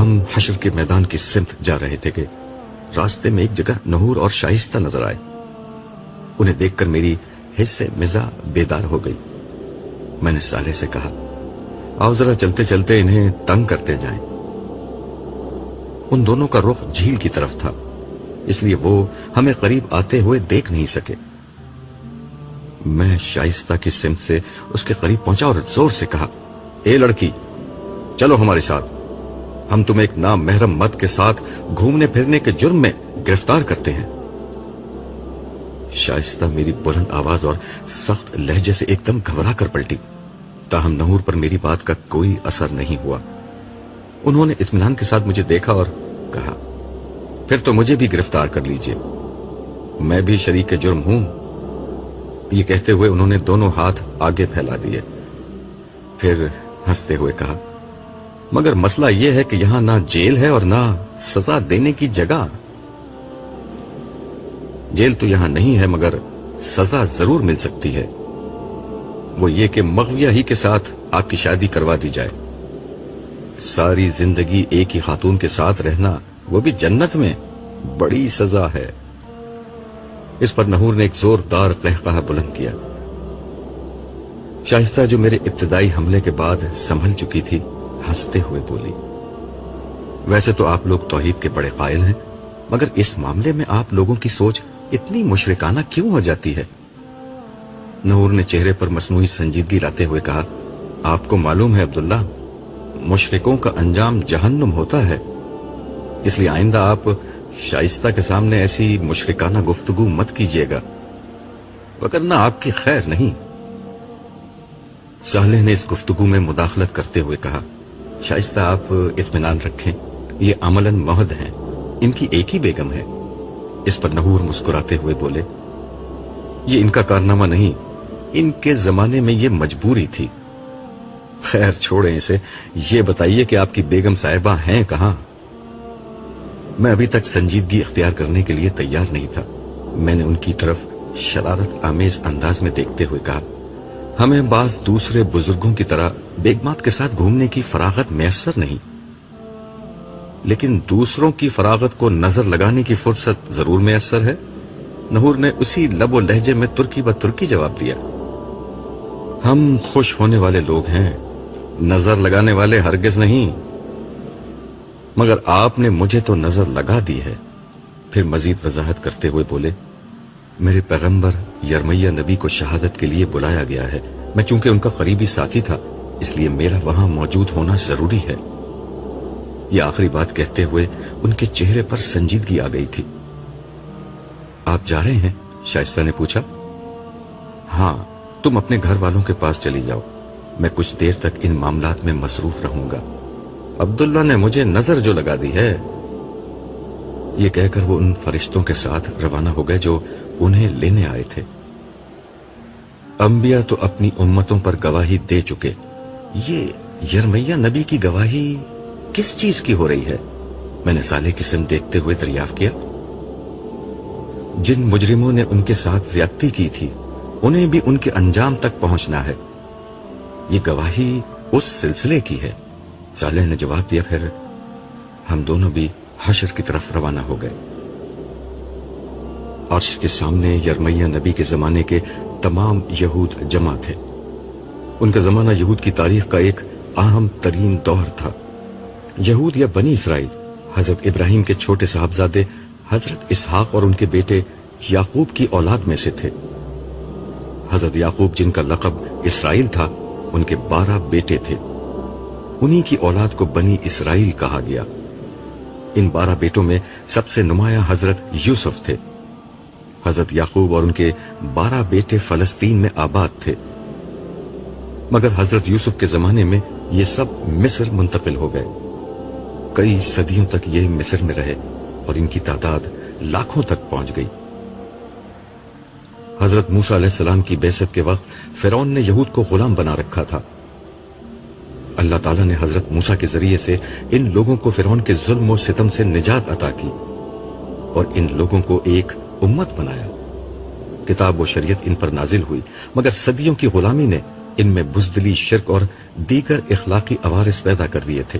ہم حشر کے میدان کی سمت جا رہے تھے کہ راستے میں ایک جگہ نحور اور شائستہ نظر آئے۔ انہیں دیکھ کر میری حس سے مزاح بیدار ہو گئی۔ میں نے صالح سے کہا، آؤ ذرا چلتے چلتے انہیں تنگ کرتے جائیں۔ ان دونوں کا رخ جھیل کی طرف تھا، اس لیے وہ ہمیں قریب آتے ہوئے دیکھ نہیں سکے۔ میں شائستہ کی سمت سے اس کے قریب پہنچا اور زور سے کہا، اے لڑکی، چلو ہمارے ساتھ، ہم تمہیں ایک نامحرم مرد کے ساتھ گھومنے پھرنے کے جرم میں گرفتار کرتے ہیں۔ شائستہ میری بلند آواز اور سخت لہجے سے ایک دم گھبرا کر پلٹی، تاہم نحور پر میری بات کا کوئی اثر نہیں ہوا۔ انہوں نے اطمینان کے ساتھ مجھے دیکھا اور کہا، پھر تو مجھے بھی گرفتار کر لیجئے، میں بھی شریک جرم ہوں۔ یہ کہتے ہوئے انہوں نے دونوں ہاتھ آگے پھیلا دیے، پھر ہنستے ہوئے کہا، مگر مسئلہ یہ ہے کہ یہاں نہ جیل ہے اور نہ سزا دینے کی جگہ۔ جیل تو یہاں نہیں ہے مگر سزا ضرور مل سکتی ہے، وہ یہ کہ مغویہ ہی کے ساتھ آپ کی شادی کروا دی جائے۔ ساری زندگی ایک ہی خاتون کے ساتھ رہنا، وہ بھی جنت میں، بڑی سزا ہے۔ اس پر نحور نے ایک زوردار قہقہہ بلند کیا۔ شائستہ جو میرے ابتدائی حملے کے بعد سنبھل چکی تھی، ہنستے ہوئے بولی، ویسے تو آپ لوگ توحید کے بڑے قائل ہیں، مگر اس معاملے میں آپ لوگوں کی سوچ اتنی مشرکانہ کیوں ہو جاتی ہے؟ نحور نے چہرے پر مصنوعی سنجیدگی لاتے ہوئے کہا، آپ کو معلوم ہے عبداللہ، مشرکوں کا انجام جہنم ہوتا ہے، اس لیے آئندہ آپ شائستہ کے سامنے ایسی مشرکانہ گفتگو مت کیجیے گا، وگرنہ آپ کی خیر نہیں۔ صالح نے اس گفتگو میں مداخلت کرتے ہوئے کہا، شائستہ آپ اطمینان رکھیں، یہ عملاً محض ہیں، ان کی ایک ہی بیگم ہے۔ اس پر نحور مسکراتے ہوئے بولے، یہ ان کا کارنامہ نہیں، ان کے زمانے میں یہ مجبوری تھی۔ خیر چھوڑیں اسے، یہ بتائیے کہ آپ کی بیگم صاحبہ ہیں کہاں؟ میں ابھی تک سنجیدگی اختیار کرنے کے لیے تیار نہیں تھا۔ میں نے ان کی طرف شرارت آمیز انداز میں دیکھتے ہوئے کہا، ہمیں بعض دوسرے بزرگوں کی طرح بیگمات کے ساتھ گھومنے کی فراغت میسر نہیں، لیکن دوسروں کی فراغت کو نظر لگانے کی فرصت ضرور میسر ہے۔ نحور نے اسی لب و لہجے میں ترکی ب ترکی جواب دیا، ہم خوش ہونے والے لوگ ہیں، نظر لگانے والے ہرگز نہیں، مگر آپ نے مجھے تو نظر لگا دی ہے۔ پھر مزید وضاحت کرتے ہوئے بولے، میرے پیغمبر یرمیہ نبی کو شہادت کے لیے بلایا گیا ہے، میں چونکہ ان کا قریبی ساتھی تھا اس لیے میرا وہاں موجود ہونا ضروری ہے۔ یہ آخری بات کہتے ہوئے ان کے چہرے پر سنجیدگی آ گئی تھی۔ آپ جا رہے ہیں؟ شائستہ نے پوچھا۔ ہاں، تم اپنے گھر والوں کے پاس چلی جاؤ، میں کچھ دیر تک ان معاملات میں مصروف رہوں گا، عبداللہ نے مجھے نظر جو لگا دی ہے۔ یہ کہہ کر وہ ان فرشتوں کے ساتھ روانہ ہو گئے جو انہیں لینے آئے تھے۔ انبیاء تو اپنی امتوں پر گواہی دے چکے، یہ یرمیہ نبی کی گواہی کس چیز کی ہو رہی ہے؟ میں نے صالح کی سمت دیکھتے ہوئے دریافت کیا۔ جن مجرموں نے ان کے ساتھ زیادتی کی تھی انہیں بھی ان کے انجام تک پہنچنا ہے، یہ گواہی اس سلسلے کی ہے۔ صالح نے جواب دیا، پھر ہم دونوں بھی حشر کی طرف روانہ ہو گئے۔ عرش کے سامنے یرمیہ نبی کے زمانے کے تمام یہود جمع تھے۔ ان کا زمانہ یہود کی تاریخ کا ایک اہم ترین دور تھا۔ یہود یا بنی اسرائیل حضرت ابراہیم کے چھوٹے صاحبزادے حضرت اسحاق اور ان کے بیٹے یعقوب کی اولاد میں سے تھے۔ حضرت یعقوب جن کا لقب اسرائیل تھا، ان کے 12 بیٹے تھے، انہی کی اولاد کو بنی اسرائیل کہا گیا۔ ان 12 بیٹوں میں سب سے نمایاں حضرت یوسف تھے۔ حضرت یعقوب اور ان کے 12 بیٹے فلسطین میں آباد تھے، مگر حضرت یوسف کے زمانے میں یہ سب مصر منتقل ہو گئے۔ کئی صدیوں تک یہ مصر میں رہے اور ان کی تعداد لاکھوں تک پہنچ گئی۔ حضرت موسیٰ علیہ السلام کی بعثت کے وقت فرعون نے یہود کو غلام بنا رکھا تھا۔ اللہ تعالیٰ نے حضرت موسیٰ کے ذریعے سے ان لوگوں کو فرعون کے ظلم و ستم سے نجات عطا کی اور ان لوگوں کو ایک امت بنایا۔ کتاب و شریعت ان پر نازل ہوئی، مگر صدیوں کی غلامی نے ان میں بزدلی، شرک اور دیگر اخلاقی عوارض پیدا کر دیے تھے۔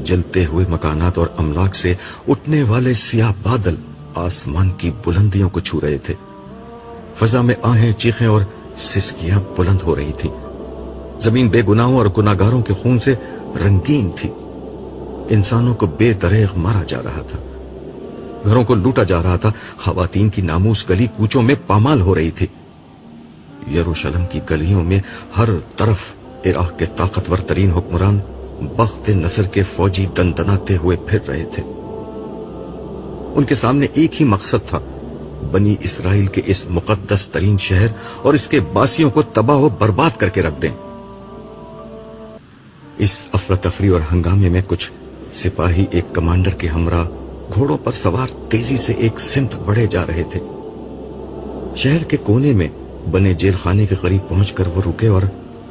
جلتے ہوئے مکانات اور املاک سے اٹھنے والے سیاہ بادل آسمان کی بلندیوں کو چھو رہے تھے. فضا میں آہیں، چیخیں اور سسکیاں بلند ہو رہی تھیں. زمین بے گناہوں اور گناہگاروں کے خون سے رنگین تھی. انسانوں کو بے دریغ مارا جا رہا تھا، گھروں کو لوٹا جا رہا تھا. خواتین کی ناموس گلی کوچوں میں پامال ہو رہی تھی. یروشلم کی گلیوں میں ہر طرف عراق کے طاقتور ترین حکمران بخت نصر کے فوجی دندناتے ہوئے پھر رہے تھے. ان کے سامنے ایک ہی مقصد تھا، بنی اسرائیل کے اس مقدس ترین شہر اور اس کے باسیوں کو تباہ و برباد کر کے رکھ دیں. اس افراتفری اور ہنگامے میں کچھ سپاہی ایک کمانڈر کے ہمراہ گھوڑوں پر سوار تیزی سے ایک سمت بڑھے جا رہے تھے. شہر کے کونے میں بنے جیل خانے کے قریب پہنچ کر وہ رکے اور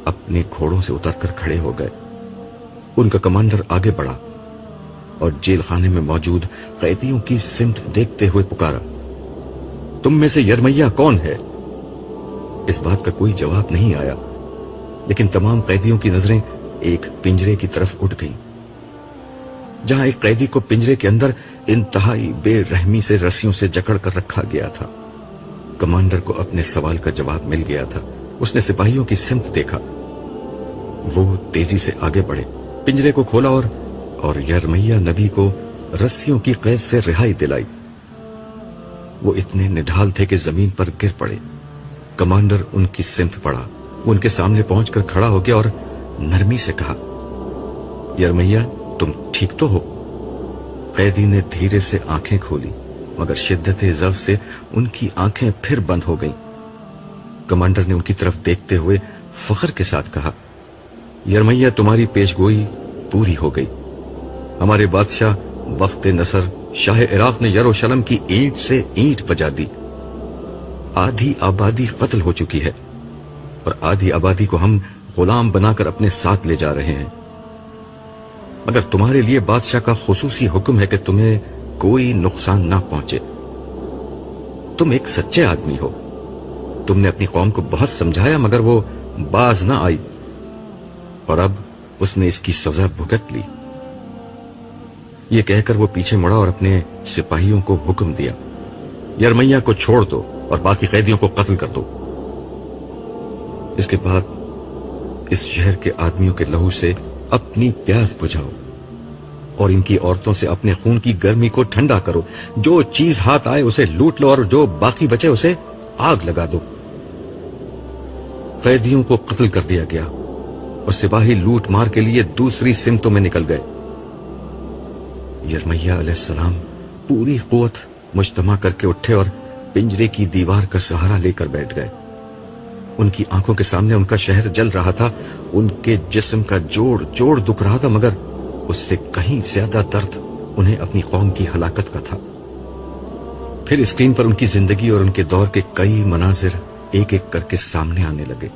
اپنے گھوڑوں سے اتر کر کھڑے ہو گئے. ان کا کمانڈر آگے بڑھا اور جیل خانے میں موجود قیدیوں کی سمت دیکھتے ہوئے پکارا، تم میں سے یرمیہ کون ہے؟ اس بات کا کوئی جواب نہیں آیا، لیکن تمام قیدیوں کی نظریں ایک پنجرے کی طرف اٹھ گئیں، جہاں ایک قیدی کو پنجرے کے اندر انتہائی بے رحمی سے رسیوں سے جکڑ کر رکھا گیا تھا. کمانڈر کو اپنے سوال کا جواب مل گیا تھا. اس نے سپاہیوں کی سمت دیکھا. وہ تیزی سے آگے بڑھے، پنجرے کو کھولا اور یرمیہ نبی کو رسیوں کی قید سے رہائی دلائی. وہ اتنے نڈھال تھے کہ زمین پر گر پڑے. کمانڈر ان کی سمت بڑھا. وہ ان کے سامنے پہنچ کر کھڑا ہو گیا اور نرمی سے کہا، یرمیہ تم ٹھیک تو ہو؟ قیدی نے دھیرے سے آنکھیں کھولی، مگر شدت ضعف سے ان کی آنکھیں پھر بند ہو گئیں. کمانڈر نے ان کی طرف دیکھتے ہوئے فخر کے ساتھ کہا، یرمیہ تمہاری پیش گوئی پوری ہو گئی. ہمارے بادشاہ بخت نصر شاہ عراق نے یروشلم کی اینٹ سے اینٹ بجا دی. آدھی آبادی قتل ہو چکی ہے اور آدھی آبادی کو ہم غلام بنا کر اپنے ساتھ لے جا رہے ہیں. مگر تمہارے لیے بادشاہ کا خصوصی حکم ہے کہ تمہیں کوئی نقصان نہ پہنچے. تم ایک سچے آدمی ہو. تم نے اپنی قوم کو بہت سمجھایا مگر وہ باز نہ آئی، اور اب اس نے اس کی سزا بھگت لی. یہ کہہ کر وہ پیچھے مڑا اور اپنے سپاہیوں کو حکم دیا، یرمیہ کو چھوڑ دو اور باقی قیدیوں کو قتل کر دو. اس کے بعد اس شہر کے آدمیوں کے لہو سے اپنی پیاس بجھاؤ اور ان کی عورتوں سے اپنے خون کی گرمی کو ٹھنڈا کرو. جو چیز ہاتھ آئے اسے لوٹ لو اور جو باقی بچے اسے آگ لگا دو. قیدیوں کو قتل کر دیا گیا اور سپاہی لوٹ مار کے لیے دوسری سمتوں میں نکل گئے. یرمیہ علیہ السلام پوری قوت مجتمع کر کے اٹھے اور پنجرے کی دیوار کا سہارا لے کر بیٹھ گئے. ان کی آنکھوں کے سامنے ان کا شہر جل رہا تھا. ان کے جسم کا جوڑ جوڑ دکھ رہا تھا، مگر اس سے کہیں زیادہ درد انہیں اپنی قوم کی ہلاکت کا تھا. پھر اسکرین پر ان کی زندگی اور ان کے دور کے کئی مناظر ایک ایک کر کے سامنے آنے لگے.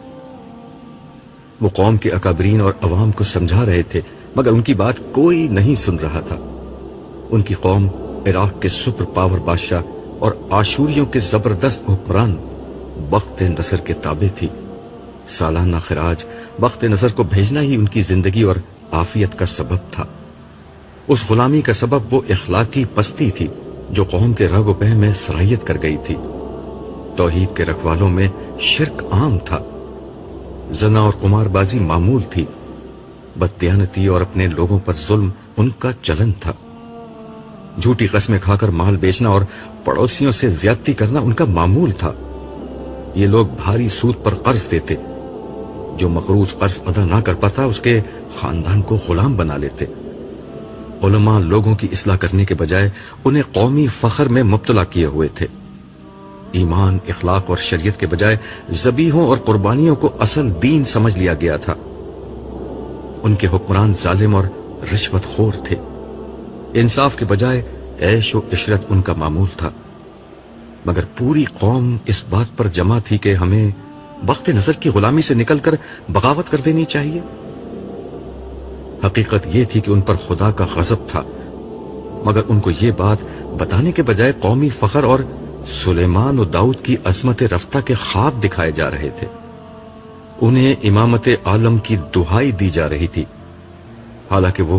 وہ قوم کے اکابرین اور عوام کو سمجھا رہے تھے، مگر ان کی بات کوئی نہیں سن رہا تھا. ان کی قوم عراق کے سپر پاور بادشاہ اور آشوریوں کے زبردست حکمران بخت نصر کے تابع تھی. سالانہ خراج بخت نصر کو بھیجنا ہی ان کی زندگی اور عافیت کا سبب تھا. اس غلامی کا سبب وہ اخلاقی پستی تھی جو قوم کے رگ و پہ میں سرایت کر گئی تھی. توحید کے رکھوالوں میں شرک عام تھا، زنا اور قمار بازی معمول تھی، بددیانتی اور اپنے لوگوں پر ظلم ان کا چلن تھا، جھوٹی قسمیں کھا کر مال بیچنا اور پڑوسیوں سے زیادتی کرنا ان کا معمول تھا. یہ لوگ بھاری سود پر قرض دیتے، جو مقروض قرض ادا نہ کر پاتا اس کے خاندان کو غلام بنا لیتے. علماء لوگوں کی اصلاح کرنے کے بجائے انہیں قومی فخر میں مبتلا کیے ہوئے تھے. ایمان، اخلاق اور شریعت کے بجائے ذبیحوں اور قربانیوں کو اصل دین سمجھ لیا گیا تھا. ان کے حکمران ظالم اور رشوت خور تھے. انصاف کے بجائے عیش و عشرت ان کا معمول تھا. مگر پوری قوم اس بات پر جمع تھی کہ ہمیں بخت نصر کی غلامی سے نکل کر بغاوت کر دینی چاہیے. حقیقت یہ تھی کہ ان پر خدا کا غضب تھا، مگر ان کو یہ بات بتانے کے بجائے قومی فخر اور سلیمان و داؤد کی عظمت رفتہ کے خواب دکھائے جا رہے تھے. انہیں امامت عالم کی دہائی دی جا رہی تھی، حالانکہ وہ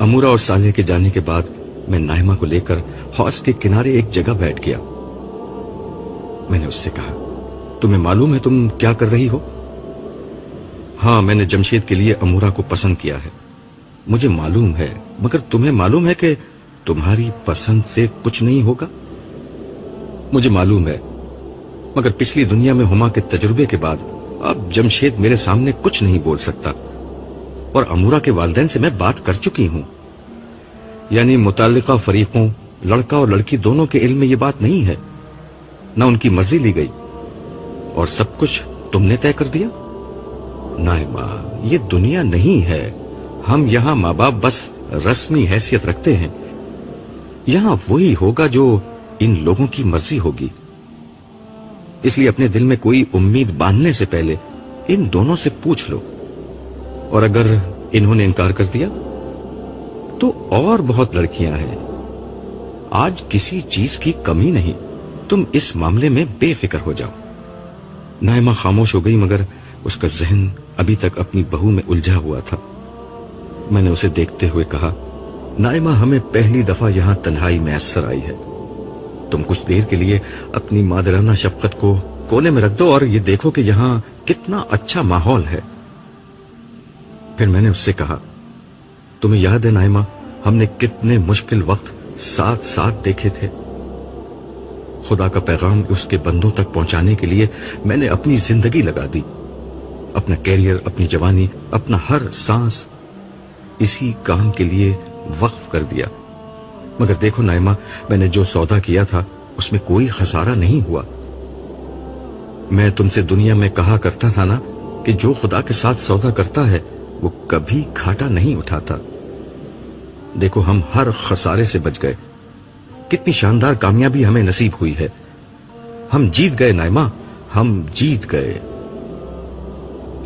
امورا اور صالح کے جانے کے بعد میں نائمہ کو لے کر حوض کے کنارے ایک جگہ بیٹھ گیا. میں نے اس سے کہا, تمہیں معلوم ہے تم کیا کر رہی ہو؟ ہاں, میں نے جمشید کے لیے امورا کو پسند کیا ہے. مجھے معلوم ہے, مگر تمہیں معلوم ہے کہ تمہاری پسند سے کچھ نہیں ہوگا؟ مجھے معلوم ہے, مگر پچھلی دنیا میں ہما کے تجربے کے بعد اب جمشید میرے سامنے کچھ نہیں بول سکتا, اور امورا کے والدین سے میں بات کر چکی ہوں. یعنی متعلقہ فریقوں, لڑکا اور لڑکی دونوں کے علم میں یہ بات نہیں ہے, نہ ان کی مرضی لی گئی, اور سب کچھ تم نے طے کر دیا. نائمہ, یہ دنیا نہیں ہے. ہم یہاں ماں باپ بس رسمی حیثیت رکھتے ہیں. یہاں وہی ہوگا جو ان لوگوں کی مرضی ہوگی. اس لیے اپنے دل میں کوئی امید باندھنے سے پہلے ان دونوں سے پوچھ لو, اور اگر انہوں نے انکار کر دیا تو اور بہت لڑکیاں ہیں. آج کسی چیز کی کمی نہیں, تم اس معاملے میں بے فکر ہو جاؤ. نائمہ خاموش ہو گئی, مگر اس کا ذہن ابھی تک اپنی بہو میں الجھا ہوا تھا. میں نے اسے دیکھتے ہوئے کہا, نائمہ, ہمیں پہلی دفعہ یہاں تنہائی میسر آئی ہے. تم کچھ دیر کے لیے اپنی مادرانہ شفقت کو کونے میں رکھ دو اور یہ دیکھو کہ یہاں کتنا اچھا ماحول ہے. پھر میں نے اس سے کہا, تمہیں یاد ہے نائمہ, ہم نے کتنے مشکل وقت ساتھ ساتھ دیکھے تھے. خدا کا پیغام اس کے بندوں تک پہنچانے کے لیے میں نے اپنی زندگی لگا دی. اپنا کیریئر, اپنی جوانی, اپنا ہر سانس اسی کام کے لیے وقف کر دیا. مگر دیکھو نائمہ, میں نے جو سودا کیا تھا اس میں کوئی خسارہ نہیں ہوا. میں تم سے دنیا میں کہا کرتا تھا نا کہ جو خدا کے ساتھ سودا کرتا ہے وہ کبھی گھاٹا نہیں اٹھاتا. دیکھو, ہم ہر خسارے سے بچ گئے. کتنی شاندار کامیابی ہمیں نصیب ہوئی ہے. ہم جیت گئے نائمہ, ہم جیت گئے.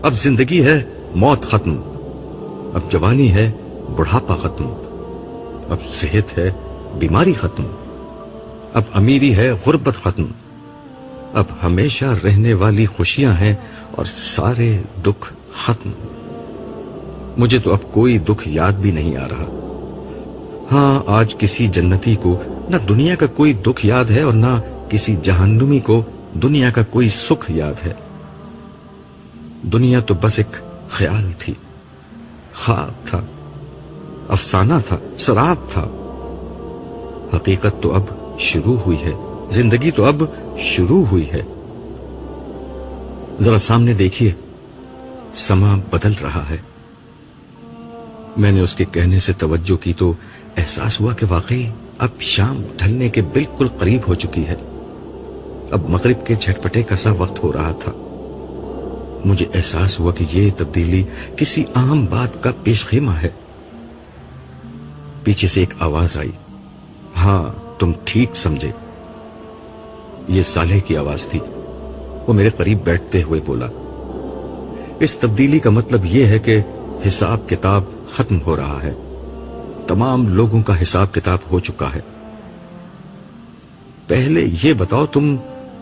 اب زندگی ہے موت ختم, اب جوانی ہے بڑھاپا ختم, اب صحت ہے بیماری ختم, اب امیری ہے غربت ختم, اب ہمیشہ رہنے والی خوشیاں ہیں اور سارے دکھ ختم. مجھے تو اب کوئی دکھ یاد بھی نہیں آ رہا. ہاں, آج کسی جنتی کو نہ دنیا کا کوئی دکھ یاد ہے اور نہ کسی جہنمی کو دنیا کا کوئی سکھ یاد ہے. دنیا تو بس ایک خیال تھی, خواب تھا, افسانہ تھا, سراب تھا. حقیقت تو اب شروع ہوئی ہے, زندگی تو اب شروع ہوئی ہے. ذرا سامنے دیکھیے, سما بدل رہا ہے. میں نے اس کے کہنے سے توجہ کی تو احساس ہوا کہ واقعی اب شام ڈھلنے کے بالکل قریب ہو چکی ہے. اب مغرب کے جھٹپٹے کا سا وقت ہو رہا تھا. مجھے احساس ہوا کہ یہ تبدیلی کسی عام بات کا پیش خیمہ ہے. پیچھے سے ایک آواز آئی. ہاں, تم ٹھیک سمجھے, یہ صالح کی آواز تھی. وہ میرے قریب بیٹھتے ہوئے بولا, اس تبدیلی کا مطلب یہ ہے کہ حساب کتاب ختم ہو رہا ہے. تمام لوگوں کا حساب کتاب ہو چکا ہے. پہلے یہ بتاؤ, تم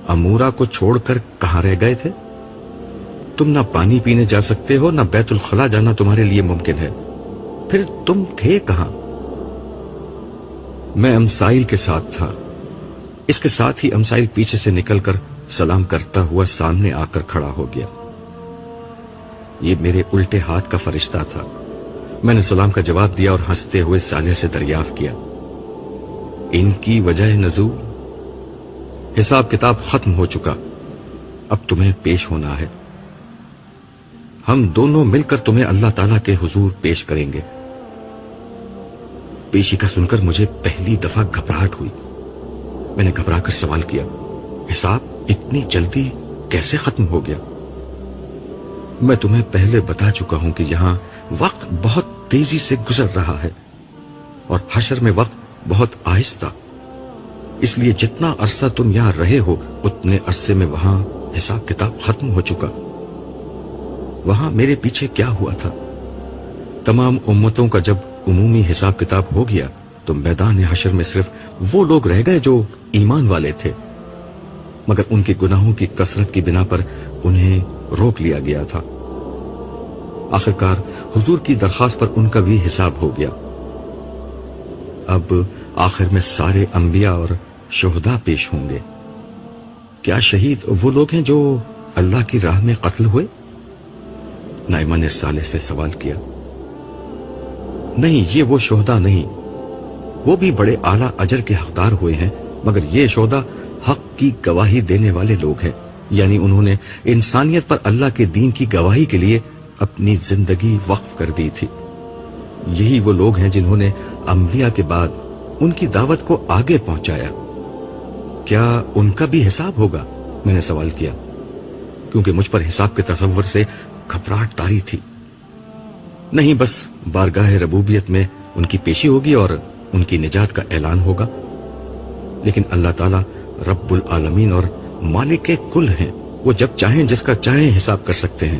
امورا کو چھوڑ کر کہاں رہ گئے تھے؟ تم نہ پانی پینے جا سکتے ہو, نہ بیت الخلا جانا تمہارے لیے ممکن ہے. پھر تم تھے کہاں؟ میں امسائل کے ساتھ تھا. اس کے ساتھ ہی امسائل پیچھے سے نکل کر سلام کرتا ہوا سامنے آ کر کھڑا ہو گیا. یہ میرے الٹے ہاتھ کا فرشتہ تھا. میں نے سلام کا جواب دیا اور ہنستے ہوئے صالح سے دریافت کیا, ان کی وجہ نزول؟ حساب کتاب ختم ہو چکا, اب تمہیں پیش ہونا ہے. ہم دونوں مل کر تمہیں اللہ تعالیٰ کے حضور پیش کریں گے. پیشی کا سن کر مجھے پہلی دفعہ گھبراہٹ ہوئی. میں نے گھبرا کر سوال کیا, حساب اتنی جلدی کیسے ختم ہو گیا؟ میں تمہیں پہلے بتا چکا ہوں کہ یہاں وقت بہت تیزی سے گزر رہا ہے اور حشر میں وقت بہت آہستہ. اس لیے جتنا عرصہ تم یہاں رہے ہو اتنے عرصے میں وہاں حساب کتاب ختم ہو چکا. وہاں میرے پیچھے کیا ہوا تھا؟ تمام امتوں کا جب عمومی حساب کتاب ہو گیا تو میدان حشر میں صرف وہ لوگ رہ گئے جو ایمان والے تھے, مگر ان کے گناہوں کی کثرت کی بنا پر انہیں روک لیا گیا تھا. آخرکار حضور کی درخواست پر ان کا بھی حساب ہو گیا. اب آخر میں سارے انبیاء اور شہداء پیش ہوں گے۔ کیا شہید وہ لوگ ہیں جو اللہ کی راہ میں قتل ہوئے؟ نائمہ نے صالح سے سوال کیا۔ نہیں، یہ وہ شہداء نہیں، وہ بھی بڑے اعلیٰ اجر کے حقدار ہوئے ہیں، مگر یہ شہداء حق کی گواہی دینے والے لوگ ہیں، یعنی انہوں نے انسانیت پر اللہ کے دین کی گواہی کے لیے اپنی زندگی وقف کر دی تھی۔ یہی وہ لوگ ہیں جنہوں نے انبیاء کے بعد ان کی دعوت کو آگے پہنچایا۔ کیا ان کا بھی حساب ہوگا؟ میں نے سوال کیا، کیونکہ مجھ پر حساب کے تصور سے گھبراہٹ طاری تھی۔ نہیں، بس بارگاہ ربوبیت میں ان کی پیشی ہوگی اور ان کی نجات کا اعلان ہوگا، لیکن اللہ تعالیٰ رب العالمین اور مالک کل ہیں، وہ جب چاہیں جس کا چاہیں حساب کر سکتے ہیں،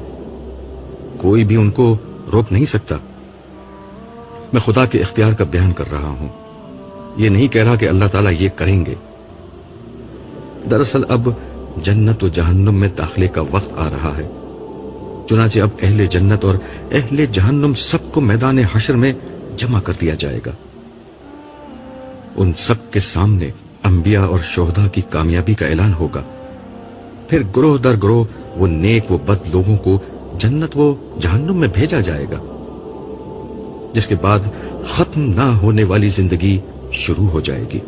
کوئی بھی ان کو روک نہیں سکتا۔ میں خدا کے اختیار کا بیان کر رہا ہوں، یہ نہیں کہہ رہا کہ اللہ تعالیٰ یہ کریں گے۔ دراصل اب جنت و جہنم میں داخلے کا وقت آ رہا ہے، چنانچہ اب اہل جنت اور اہل جہنم سب کو میدان حشر میں جمع کر دیا جائے گا۔ ان سب کے سامنے انبیاء اور شہداء کی کامیابی کا اعلان ہوگا، پھر گروہ در گروہ وہ نیک و بد لوگوں کو جنت و جہنم میں بھیجا جائے گا، جس کے بعد ختم نہ ہونے والی زندگی شروع ہو جائے گی۔